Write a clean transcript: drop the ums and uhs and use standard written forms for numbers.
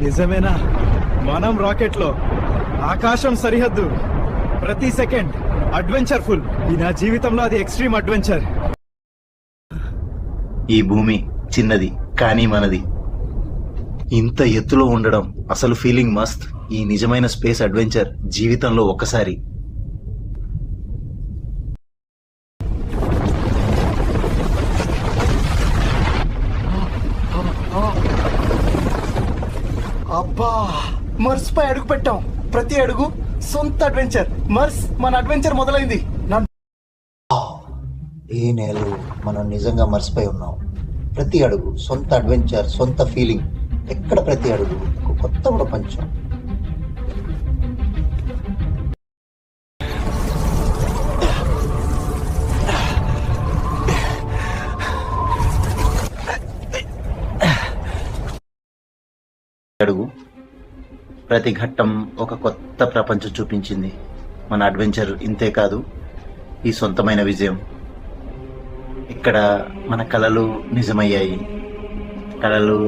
నిజమేనా? మనం రాకెట్ లో, ఆకాశం సరిహద్దు, ప్రతి సెకండ్ అడ్వెంచర్ ఫుల్. ఈ నా జీవితంలో అది ఎక్స్ట్రీమ్ అడ్వెంచర్. ఈ భూమి చిన్నది కానీ మనది. ఇంత ఎత్తులో ఉండడం అసలు ఫీలింగ్ మస్త్. ఈ నిజమైన స్పేస్ అడ్వెంచర్ జీవితంలో ఒక్కసారి. అబ్బా, మర్స్ పై అడుగు పెట్టాం. ప్రతి అడుగు సొంత అడ్వెంచర్. మర్స్, మన అడ్వెంచర్ మొదలైంది. ఈ నెలలో మనం నిజంగా మర్చిపోయి ఉన్నాం. ప్రతి అడుగు సొంత అడ్వెంచర్, సొంత ఫీలింగ్. ఎక్కడ ప్రతి అడుగు ఒక కొత్త ప్రపంచం. అడుగు ప్రతి ఘట్టం ఒక కొత్త ప్రపంచం చూపించింది. మన అడ్వెంచర్ ఇంతే కాదు, ఈ సొంతమైన విజయం. ఇక్కడ మన కలలు నిజమయ్యాయి. కలలు